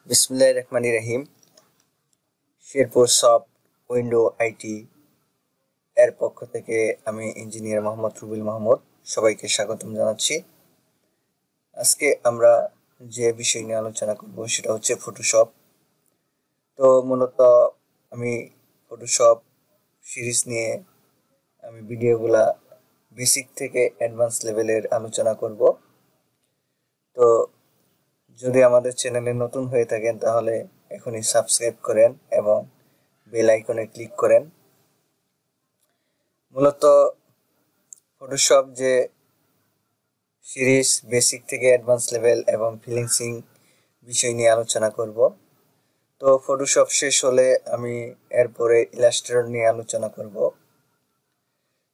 বিসমিল্লাহির রহমানির রহিম। Sherpur soft window IT এর পক্ষ থেকে আমি ইঞ্জিনিয়ার মোহাম্মদ রুবেল মাহমুদ সবাইকে স্বাগতম জানাচ্ছি। আজকে আমরা যে বিষয় নিয়ে আলোচনা করব সেটা হচ্ছে ফটোশপ। তো মূলত আমি ফটোশপ সিরিজ নিয়ে আমি ভিডিওগুলা বেসিক থেকে অ্যাডভান্স লেভেলের আলোচনা করব। তো যদি আমাদের চ্যানেলে নতুন হয়ে থাকেন তাহলে এখনই সাবস্ক্রাইব করেন এবং বেল আইকনে ক্লিক করেন। মূলত ফটোশপ যে সিরিজ বেসিক থেকে অ্যাডভান্স লেভেল এবং ফিলিংসিং বিষয় নিয়ে আলোচনা করব। তো ফটোশপ শেষ হলে আমি এরপরে ইলাস্ট্রেটর নিয়ে আলোচনা করব,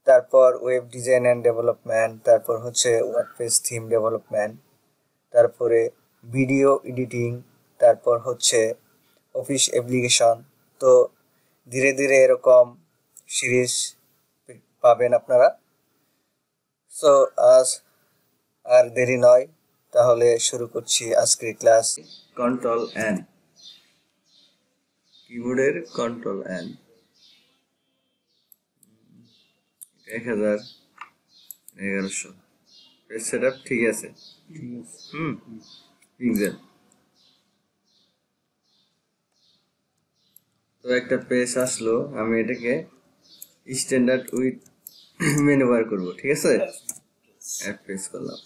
তারপর ওয়েব ডিজাইন অ্যান্ড ডেভেলপমেন্ট, তারপর হচ্ছে ওয়ার্ডপ্রেস থিম ডেভেলপমেন্ট, তারপরে ভিডিও এডিটিং, তারপর হচ্ছে অফিস অ্যাপ্লিকেশন। তো ধীরে ধীরে এরকম সিরিজ পাবেন আপনারা। সো আজ আর দেরি নয়, তাহলে শুরু করছি আজকের ক্লাস। কন্ট্রোল এন, কিবোর্ডের কন্ট্রোল এন। 1100 পেজ সেটআপ ঠিক আছে? পিক্সেল। তো একটা পেজ আসলো, আমি এটাকে স্ট্যান্ডার্ড উইথ মেনু বার করব, ঠিক আছে? অ্যাড পেজ করলাম।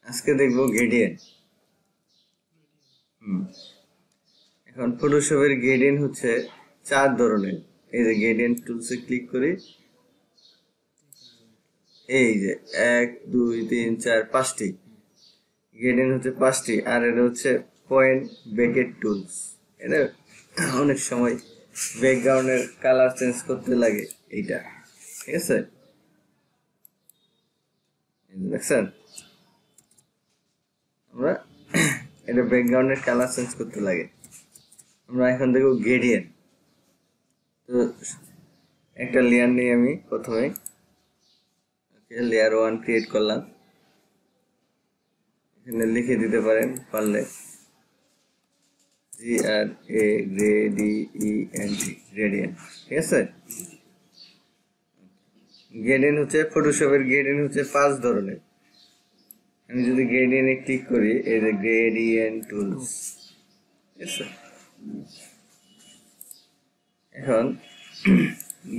আজকে দেখবো গ্রেডিয়েন্ট। এখন ফটোশপের গ্রেডিয়েন্ট হচ্ছে 4 ধরনের। এই যে গ্রেডিয়েন্ট টুলসে ক্লিক করি, এই যে 1 2 3 4 5টি গ্রেডিয়েন্ট হচ্ছে 5টি। আর এটা হচ্ছে পয়েন্ট ব্যাকেট টুলস। এটা অনেক সময় ব্যাকগ্রাউন্ডের কালার চেঞ্জ করতে লাগে এইটা, ঠিক আছে? দেখছেন, আমরা এটা ব্যাকগ্রাউন্ডের কালার চেঞ্জ করতে লাগে। আমরা এখন দেখব গ্রেডিয়েন্ট। তো একটা লেয়ার নিয়ে আমি প্রথমে লেয়ার 1 ক্রিয়েট করলাম। এখানে লিখে দিতে পারেন পারলে GRADIENT, গ্রেডিয়েন্ট, ঠিক আছে? গ্রেডিয়েন্ট হচ্ছে ফটোশপের গ্রেডিয়েন্ট হচ্ছে 5 ধরনের। আমি যদি গ্রেডিয়েন্টে ক্লিক করি, এই যে গ্রেডিয়েন্ট টুলস, ঠিক আছে? এখন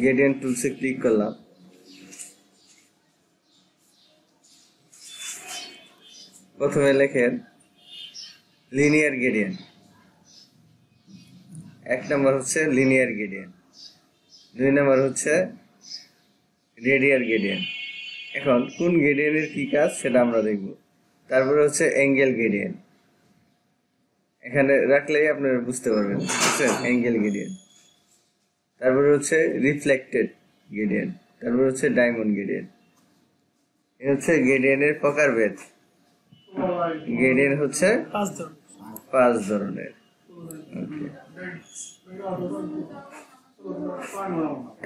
গ্রেডিয়েন্ট টুলসে ক্লিক করলাম। প্রথমে লেখেন লিনিয়ার গ্রেডিয়েন্ট। 1 নাম্বার হচ্ছে লিনিয়ার গ্রেডিয়েন্ট, 2 নাম্বার হচ্ছে রেডিয়াল গ্রেডিয়েন্ট। এখন কোন গ্রেডিয়েন্টের কি কাজ সেটা আমরা দেখব। তারপরে হচ্ছে অ্যাঙ্গেল গ্রেডিয়েন্ট, এখানে রাখলেই আপনারা বুঝতে পারবেন, বুঝছেন? Angle gradient. তারপরে হচ্ছে রিফ্লেক্টেড গ্রেডিয়েন্ট, তারপরে হচ্ছে ডায়মন্ড গ্রেডিয়েন্ট। এই হচ্ছে গ্রেডিয়েন্টের প্রকারভেদ। গ্রেডিয়েন্ট হচ্ছে 5 ধরনের।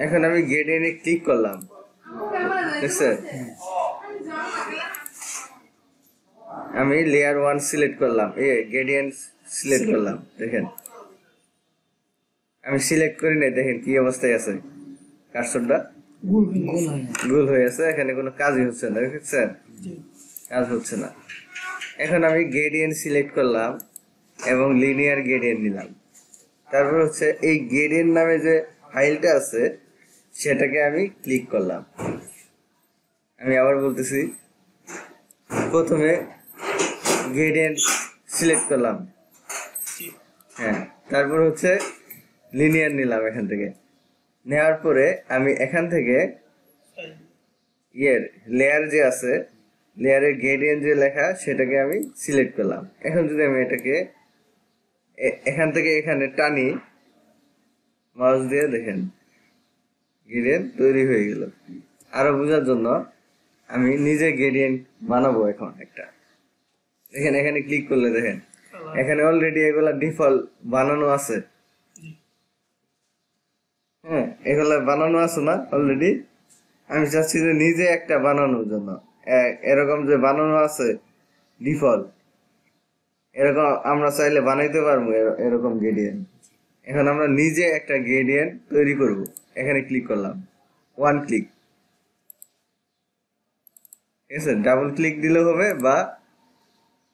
এখন আমি গ্রেডিয়েন্টে ক্লিক করলাম, দেখছেন? আমি লেয়ার 1 সিলেক্ট করলাম, গ্রেডিয়েন্ট সিলেক্ট করলাম। দেখেন আমি সিলেক্ট করি নাই, দেখেন কি অবস্থায় আছে, কার্সরটা গোল হয়ে আছে, এখানে কোনো কাজই হচ্ছে না, দেখছেন? কাজ হচ্ছে না। এখন আমি গ্রেডিয়েন্ট সিলেক্ট করলাম এবং লিনিয়ার গ্রেডিয়েন্ট নিলাম। তারপর হচ্ছে এই গ্রেডিয়েন্ট নামে যে ফাইলটা আছে সেটাকে আমি ক্লিক করলাম। আমি আবার বলতেছি, প্রথমে গ্রেডিয়েন্ট সিলেক্ট করলাম, হ্যাঁ, তারপর হচ্ছে লিনিয়ার নিলাম। এখান থেকে নেওয়ার পরে আমি এখান থেকে লেয়ার যে আছে, লেয়ারের গ্রেডিয়েন্ট যে লেখা সেটাকে আমি সিলেক্ট করলাম। এখন যদি আমি এটাকে এখান থেকে এখানে টানি মাউস দিয়ে, দেখেন গ্রেডিয়েন্ট তৈরি হয়ে গেল। আরো বোঝার জন্য আমি নিজে গ্রেডিয়েন্ট বানাবো এখন একটা। দেখেন এখানে ক্লিক করলে দেখেন এখানে অলরেডি এগুলা ডিফল্ট বানানো আছে। হ্যাঁ, এগুলা বানানো আছে না অলরেডি? আমি চাচ্ছি যে নিজে একটা বানানোর জন্য, এরকম যে বানানো আছে ডিফল্ট, এরকম আমরা চাইলে বানাইতে পারবো এরকম গ্রেডিয়েন্ট। এখন আমরা নিজে একটা গ্রেডিয়েন্ট তৈরি করব। এখানে ক্লিক করলাম, ওয়ান ক্লিক, ঠিক আছে? ডাবল ক্লিক দিলেও হবে বা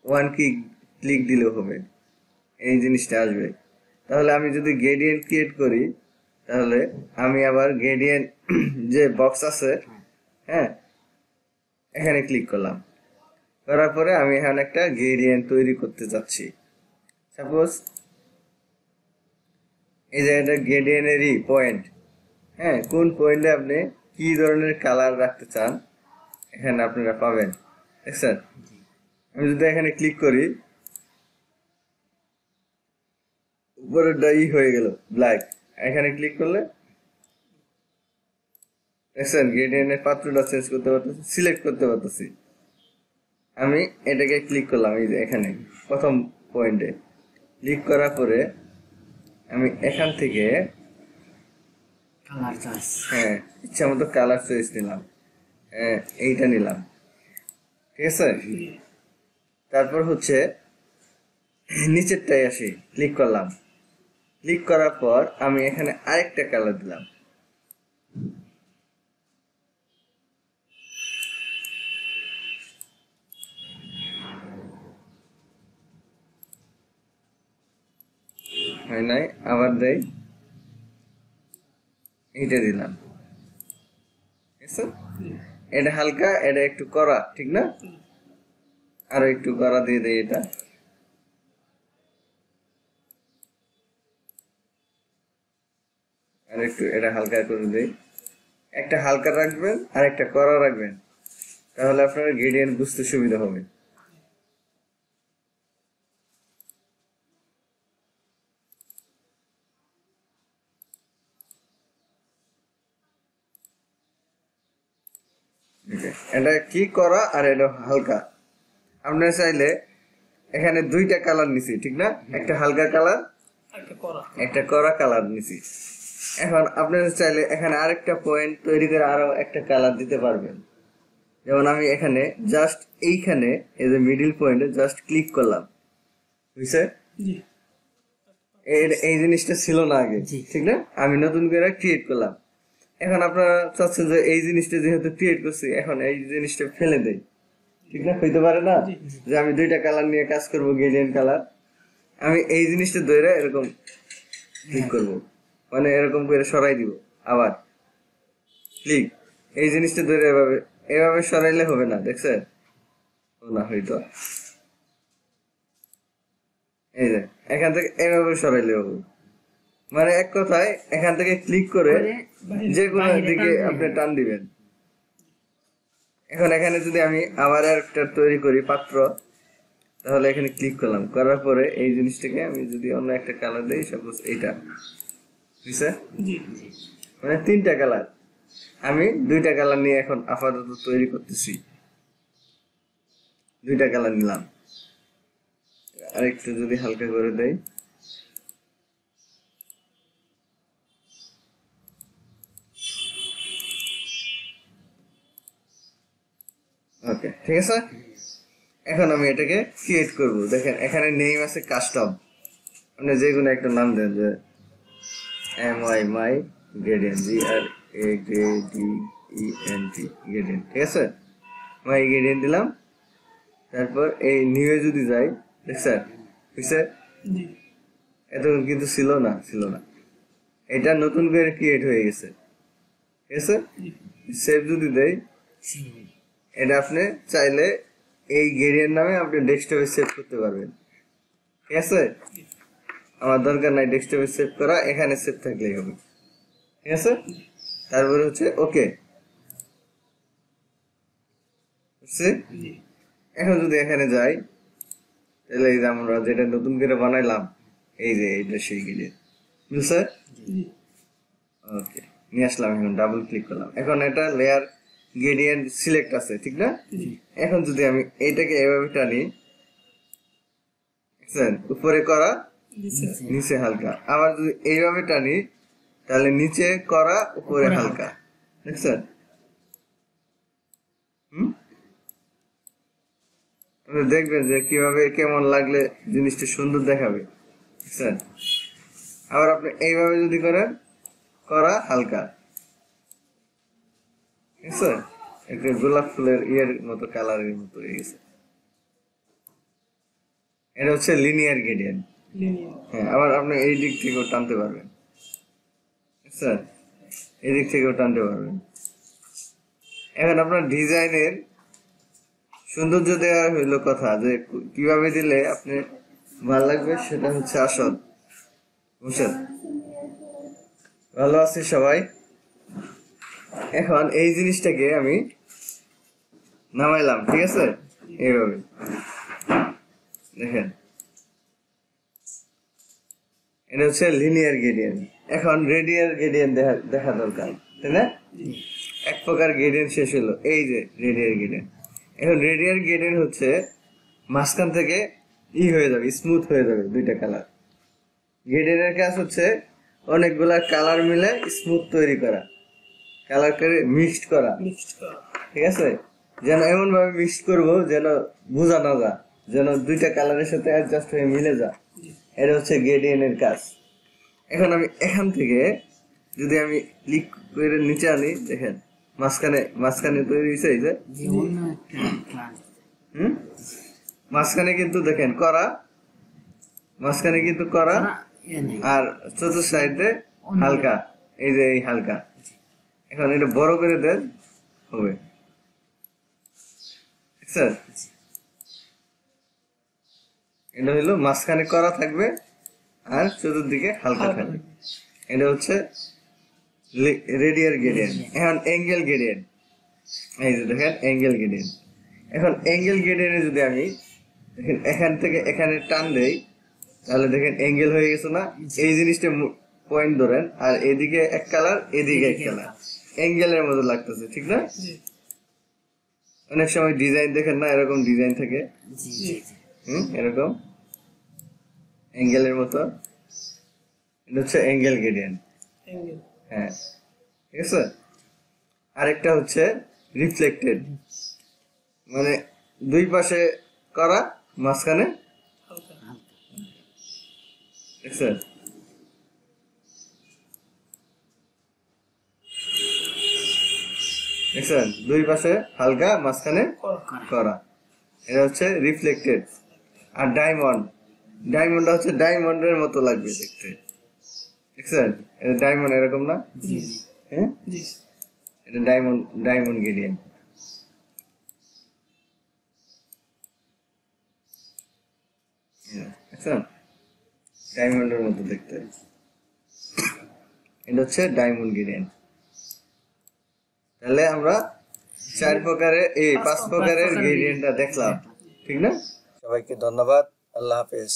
ওয়ান ক্লিক দিলেও হবে, এই জিনিসটা আসবে। তাহলে আমি যদি গ্রেডিয়েন্ট ক্রিয়েট করি, তাহলে আমি আবার গ্রেডিয়েন্ট যে বক্স আছে, হ্যাঁ, এখানে ক্লিক করলাম, করার পরে আমি এখানে একটা গ্রেডিয়েন্ট তৈরি করতে যাচ্ছি। সাপোজ এই যে এটা গ্রেডিয়েন্টেরই পয়েন্ট, হ্যাঁ, কোন পয়েন্টে আপনি কি ধরনের কালার রাখতে চান এখানে আপনারা পাবেন, দেখছেন? আমি যদি এখানে ক্লিক করি, উপরেরটা হয়ে গেল ব্ল্যাক, এখানে ক্লিক করলে দেখছেন গ্রেডিয়েন্টের পাত্রটা চেঞ্জ করতে পারতেছি, সিলেক্ট করতে পারতেছি। আমি এটাকে ক্লিক করলাম, এই যে এখানে প্রথম পয়েন্টে ক্লিক করার পরে আমি এখান থেকে হ্যাঁ ইচ্ছা মতো কালার চয়েস নিলাম, হ্যাঁ এইটা নিলাম, ঠিক আছে? তারপর হচ্ছে নিচেরটাই আসি, ক্লিক করলাম, ক্লিক করার পর আমি এখানে আরেকটা কালার দিলাম, হয় নাই, আবার দেই, এইটা দিলাম, ঠিক আছে? এটা হালকা, এটা একটু কড়া, ঠিক না? আরো একটু কড়া দিয়ে দেই, এটা আর একটু এটা হালকা করে দেই। একটা হালকা রাখবেন আর একটা কড়া রাখবেন, তাহলে আপনার গ্রেডিয়েন্ট বুঝতে সুবিধা হবে। এটা কি করা আর এটা হালকা। আপনারা চাইলে এখানে দুইটা কালার নিছি, ঠিক না? একটা হালকা কালার, একটা কড়া কালার নিছি। এখন আপনারা চাইলে এখানে আরেকটা পয়েন্ট তৈরি করে আরো একটা কালার দিতে পারবেন। যেমন আমি এখানে জাস্ট এইখানে এই যে মিডিল পয়েন্টে জাস্ট ক্লিক করলাম, বুঝছে? এই জিনিসটা ছিল না আগে, ঠিক না? আমি নতুন করে ক্রিয়েট করলাম। এখন আপনারা চাচ্ছেন যে এই জিনিসটা যেহেতু ক্রিয়েট করছি, এখন এই জিনিসটা ফেলে দেই, ঠিক না? হইতে পারে না যে আমি দুইটা কালার নিয়ে কাজ করবো, গ্রেডিয়েন্ট কালার। আমি এই জিনিসটা ধরে এরকম ক্লিক করব, মানে এরকম করে সরাই দিব, আবার ক্লিক, এই জিনিসটা ধরে এভাবে এভাবে সরাইলে হবে না, দেখছেন? না হয়তো এই যে এখান থেকে এভাবে সরাইলে হবে, মানে এক কথায় এখান থেকে ক্লিক করে যে কোনো দিকে আপনি টান দিবেন। এখন এখানে যদি আমি আবার একটা তৈরি করি পাত্র, তাহলে এখানে ক্লিক করলাম, করার পরে এই জিনিসটাকে আমি যদি অন্য একটা কালার দিই, সাপোজ এইটা, বুঝছে? মানে তিনটা কালার, আমি দুইটা কালার নিয়ে এখন আপাতত তৈরি করতেছি। দুইটা কালার নিলাম, আরেকটু যদি হালকা করে দেই, ওকে, ঠিক আছে? এখন আমি এটাকে ক্রিয়েট করব। দেখেন এখানে নেম আছে কাস্টম, আপনি যে কোনো একটা নাম দেন, যে MY my gradient, GRADIENT gradient, ঠিক আছে? মাই গ্রেডিয়েন্ট দিলাম। তারপর এই নিউ যদি যাই, দেখছেন বুঝছে? এতক্ষণ কিন্তু ছিল না, এটা নতুন করে ক্রিয়েট হয়ে গেছে, ঠিক আছে? সেভ যদি দেই, এটা আপনি চাইলে এই গ্রেডিয়েন্ট নামে আপনি ডেস্কটপে সেভ করতে পারবেন, ঠিক আছে? আমার দরকার নাই ডেস্কটপে সেভ করা, এখানে সেভ থাকলেই হবে, ঠিক আছে? তারপরে হচ্ছে ওকে, বুঝছি? এখন যদি এখানে যাই, তাহলে এই যে আমরা যেটা নতুন করে বানাইলাম, এই যে এইটা সেই গ্রেডিয়েন্ট, বুঝছে? ওকে, নিয়ে আসলাম, এখন ডাবল ক্লিক করলাম, এখন এটা লেয়ার গ্রেডিয়েন্ট সিলেক্ট আছে, ঠিক না? এখন যদি আমি এইটাকে এভাবে টানি, দেখছেন উপরে করা নিচে হালকা, আবার যদি এইভাবে টানি, তাহলে নিচে করা উপরে হালকা, দেখছেন? আপনি দেখবেন যে কিভাবে কেমন লাগলে জিনিসটা সুন্দর দেখাবে, বুঝছেন? আবার আপনি এইভাবে যদি করেন, করা হালকা, ঠিক আছে? একটা গোলাপ ফুলের ইয়ের মতো, কালারের মতো হয়ে গেছে। এটা হচ্ছে লিনিয়ার গ্রেডিয়েন্ট। হ্যাঁ, আবার আপনি এই দিক থেকেও টানতে পারবেন, স্যার, এই দিক থেকেও টানতে পারবেন। এখন আপনার ডিজাইনের সৌন্দর্য দেওয়া হইলো কথা, যে কিভাবে দিলে আপনি ভালো লাগবে সেটা হচ্ছে আসল, বুঝছেন? ভালো আছি সবাই। এখন এই জিনিসটাকে আমি নামাইলাম, ঠিক আছে? এইভাবে দেখেন, এটা হচ্ছে লিনিয়ার গ্রেডিয়েন্ট। এখন রেডিয়াল গ্রেডিয়েন্ট দেখা দরকার, তাই না? এক প্রকার গ্রেডিয়েন্ট শেষ হলো, এই যে রেডিয়াল গ্রেডিয়েন্ট। এখন রেডিয়াল গ্রেডিয়েন্ট হচ্ছে মাঝখান থেকে হয়ে যাবে, স্মুথ হয়ে যাবে দুইটা কালার। গ্রেডিয়েন্টের কাজ হচ্ছে অনেকগুলা কালার মিলে স্মুথ তৈরি করা, কালার করে মিক্সড করা, ঠিক আছে? যেন এমন ভাবে মিক্সড করবো যেন বোঝা না যায়, যেন দুইটা কালারের সাথে অ্যাডজাস্ট হয়ে মিলে যায়। এটা হচ্ছে গ্রেডিয়েন্টের কাজ। এখন আমি এখান থেকে যদি আমি ক্লিক করে নিচে আনি, দেখেন মাঝখানে তৈরি হয়েছে, এই যে মাঝখানে কিন্তু দেখেন করা, মাঝখানে কিন্তু করা, আর চতুর্থ সাইডে হালকা, এই যে এই হালকা। এখন এটা বড় করে দেন, হবে, স্যার? এটা হলো মাঝখানে করা থাকবে আর চতুর্দিকে হালকা থাকবে। এটা হচ্ছে রেডিয়াল গ্রেডিয়েন্ট। এখন অ্যাঙ্গেল গ্রেডিয়েন্ট, এই যে দেখেন অ্যাঙ্গেল গ্রেডিয়েন্ট। এখন অ্যাঙ্গেল গ্রেডিয়েন্টে যদি আমি দেখেন এখান থেকে এখানে টান দেই, তাহলে দেখেন অ্যাঙ্গেল হয়ে গেছে না? এই জিনিসটা পয়েন্ট ধরেন, আর এদিকে এক কালার, এদিকে এক কালার, অ্যাঙ্গেলের মতো লাগতেছে, ঠিক না? অনেক সময় ডিজাইন দেখেন না, এরকম ডিজাইন থাকে, এরকম অ্যাঙ্গেলের মতো। এটা হচ্ছে অ্যাঙ্গেল গ্রেডিয়েন্ট। হ্যাঁ, ঠিক আছে। আরেকটা হচ্ছে রিফ্লেক্টেড, মানে দুই পাশে করা, মাঝখানে, দেখছেন? দেখছেন, দুই পাশে হালকা, মাঝখানে করা, এটা হচ্ছে রিফ্লেক্টেড। আর ডায়মন্ডটা হচ্ছে ডায়মন্ডের মতো লাগবে দেখতে, দেখছেন? এটা ডায়মন্ড এরকম না? হ্যাঁ, এটা ডায়মন্ড গ্রেডিয়েন্ট। দেখছেন, ডায়মন্ডের মতো দেখতে, এটা হচ্ছে ডায়মন্ড গ্রেডিয়েন্ট। তাহলে আমরা 5 প্রকারের গ্রেডিয়েন্টটা দেখলাম, ঠিক না? সবাইকে ধন্যবাদ, আল্লাহ হাফেজ।